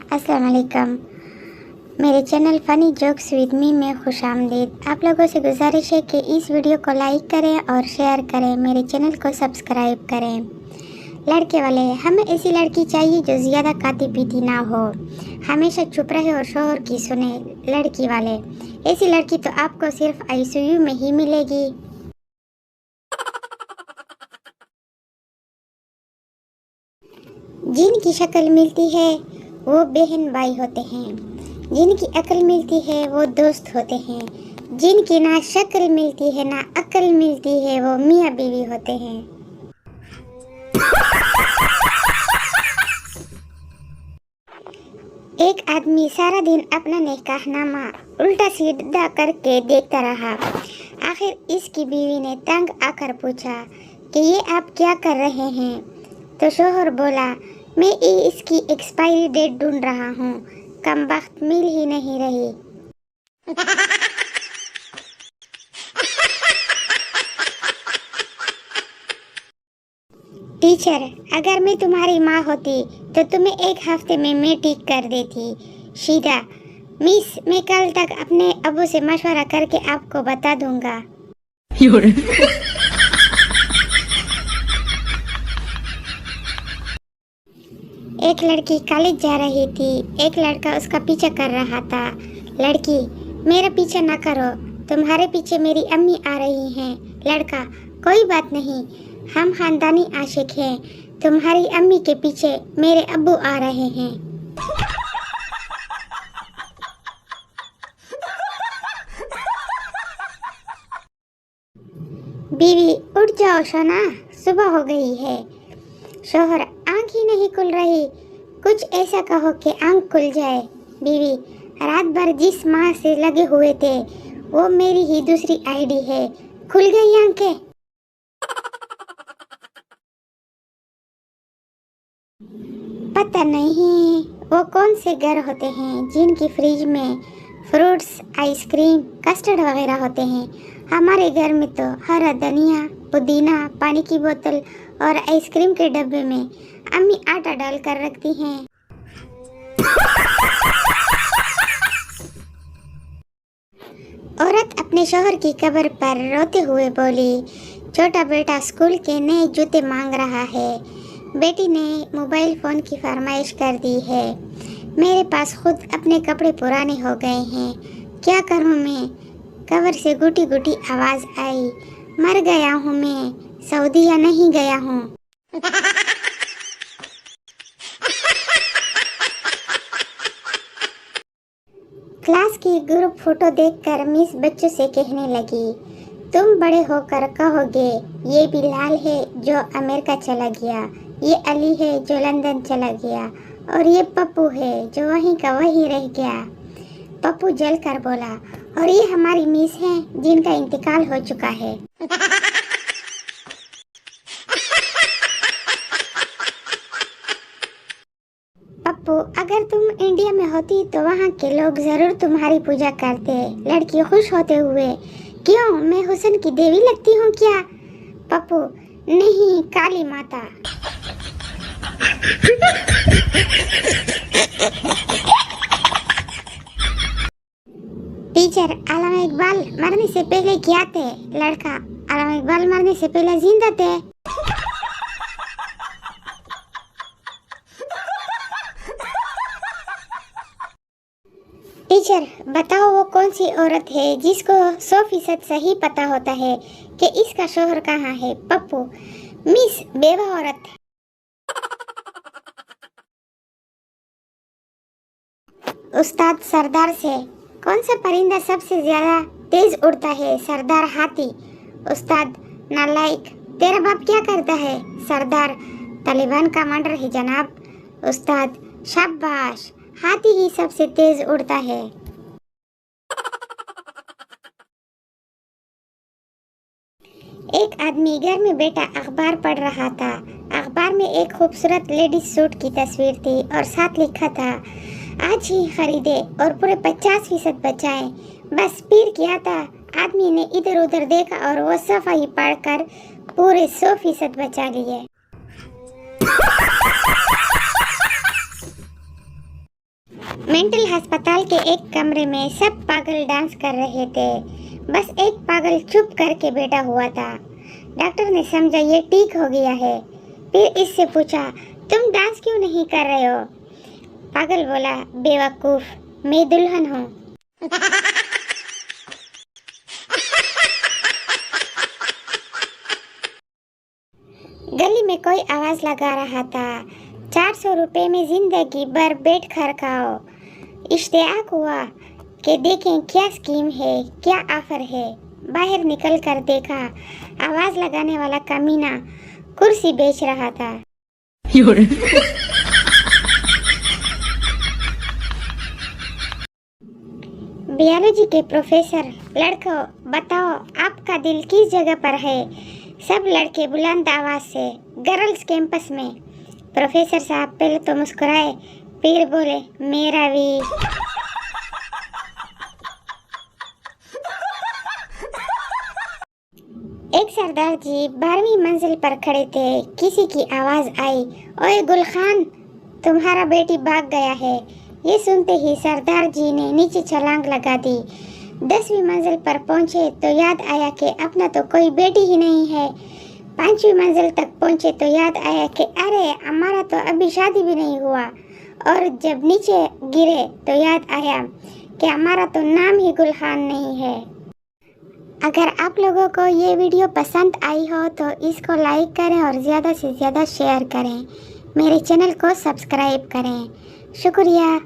अस्सलाम वालेकुम। मेरे channel funny jokes with me में खुश आमदीद। आप लोगों से गुजारिश है कि इस वीडियो को लाइक करें और शेयर करें, मेरे चैनल को सब्सक्राइब करें। लड़के वाले, हमें ऐसी लड़की चाहिए जो ज़्यादा खाती पीती ना हो, हमेशा चुप रहे और शोहर की सुने। लड़की वाले, ऐसी लड़की तो आपको सिर्फ आईसीयू में ही मिलेगी। जिनकी शक्ल मिलती है वो बहन भाई होते हैं, जिनकी अकल मिलती है वो दोस्त होते हैं, जिनकी ना शक्ल मिलती है ना अकल मिलती है वो मियाँ बीवी होते हैं। एक आदमी सारा दिन अपना निकाहनामा उल्टा सीधा करके देखता रहा। आखिर इसकी बीवी ने तंग आकर पूछा कि ये आप क्या कर रहे हैं? तो शोहर बोला, मैं इसकी एक्सपायरी डेट ढूंढ रहा हूँ, कमबख्त मिल ही नहीं रही। टीचर, अगर मैं तुम्हारी माँ होती तो तुम्हें एक हफ्ते में मैं ठीक कर देती। शीदा, मिस, मैं कल तक अपने अबू से मशवरा करके आपको बता दूंगा। एक लड़की कॉलेज जा रही थी, एक लड़का उसका पीछा कर रहा था। लड़की, मेरा पीछा न करो, तुम्हारे पीछे मेरी अम्मी आ रही हैं। लड़का, कोई बात नहीं, हम खानदानी आशिक हैं, तुम्हारी अम्मी के पीछे मेरे अब्बू आ रहे हैं। बीवी, उठ जाओ सोना, सुबह हो गई है। शोहर, आँख ही नहीं खुल रही, कुछ ऐसा कहो कि आँख खुल जाए। बीवी, रात भर जिस माँ से लगे हुए थे वो मेरी ही दूसरी आईडी है, खुल गई आंखें। पता नहीं वो कौन से घर होते हैं जिनकी फ्रिज में फ्रूट्स, आइसक्रीम, कस्टर्ड वगैरह होते हैं। हमारे घर में तो हरा धनिया, पुदीना, पानी की बोतल और आइसक्रीम के डब्बे में अम्मी आटा डाल कर रखती हैं। औरत अपने शोहर की कब्र पर रोते हुए बोली, छोटा बेटा स्कूल के नए जूते मांग रहा है, बेटी ने मोबाइल फ़ोन की फरमाइश कर दी है, मेरे पास खुद अपने कपड़े पुराने हो गए हैं, क्या करूं मैं? कब्र से गुटी गुटी आवाज़ आई, मर गया हूँ मैं, सऊदीया नहीं गया हूँ। क्लास की ग्रुप फोटो देखकर मिस बच्चों से कहने लगी, तुम बड़े होकर कहोगे ये बिलाल है जो अमेरिका चला गया, ये अली है जो लंदन चला गया, और ये पप्पू है जो वहीं का वहीं रह गया। पप्पू जलकर बोला, और ये हमारी मिस हैं जिनका इंतकाल हो चुका है। पप्पू, अगर तुम इंडिया में होती तो वहाँ के लोग जरूर तुम्हारी पूजा करते। लड़की खुश होते हुए, क्यों, मैं हुस्न की देवी लगती हूँ क्या? पप्पू, नहीं, काली माता। टीचर, अल्लामा इकबाल मरने से पहले क्या थे? लड़का, अल्लामा इकबाल मरने से पहले जिंदा थे। टीचर, बताओ वो कौन सी औरत है जिसको 100% सही पता होता है कि इसका शोहर कहाँ है? पप्पू, मिस, बेवा औरत। उस्ताद सरदार से, कौन सा परिंदा सबसे ज्यादा तेज उड़ता है? सरदार, हाथी। उस्ताद, नालायक, तेरा बाप क्या करता है? सरदार, तालिबान कमांडर है जनाब। उस्ताद, शाबाश, हाथी ही सबसे तेज उड़ता है। एक आदमी घर में बैठा अखबार पढ़ रहा था। अखबार में एक खूबसूरत लेडीज सूट की तस्वीर थी और साथ लिखा था, आज ही खरीदे और पूरे 50% बचाए। बस पीर किया था, आदमी ने इधर उधर देखा और वो सफाई पढ़कर पूरे 100% बचा लिए। मेंटल अस्पताल के एक कमरे में सब पागल डांस कर रहे थे। बस एक पागल चुप करके बैठा हुआ था। डॉक्टर ने समझा ये ठीक हो गया है। फिर इससे पूछा, तुम डांस क्यों नहीं कर रहे हो? पागल बोला, बेवकूफ, मैं दुल्हन हूँ। गली में कोई आवाज लगा रहा था, 400 रुपए में जिंदगी भर बेड खड़काओ। इश्तियाक हुआ कि देखें क्या स्कीम है, क्या ऑफर है। बाहर निकल कर देखा, आवाज लगाने वाला कमीना कुर्सी बेच रहा था। बायोलॉजी के प्रोफेसर, लड़कों बताओ आपका दिल किस जगह पर है? सब लड़के बुलंद आवाज से, गर्ल्स कैंपस में। प्रोफेसर साहब पहले तो मुस्कुराए, फिर बोले, मेरा भी। एक सरदार जी 12वीं मंजिल पर खड़े थे। किसी की आवाज आई, ओए गुलखान, तुम्हारा बेटी भाग गया है। ये सुनते ही सरदार जी ने नीचे छलांग लगा दी। 10वीं मंजिल पर पहुंचे तो याद आया कि अपना तो कोई बेटी ही नहीं है। 5वीं मंजिल तक पहुंचे तो याद आया कि अरे हमारा तो अभी शादी भी नहीं हुआ। और जब नीचे गिरे तो याद आया कि हमारा तो नाम ही गुलखान नहीं है। अगर आप लोगों को ये वीडियो पसंद आई हो तो इसको लाइक करें और ज़्यादा से ज़्यादा शेयर करें। मेरे चैनल को सब्सक्राइब करें। शुक्रिया।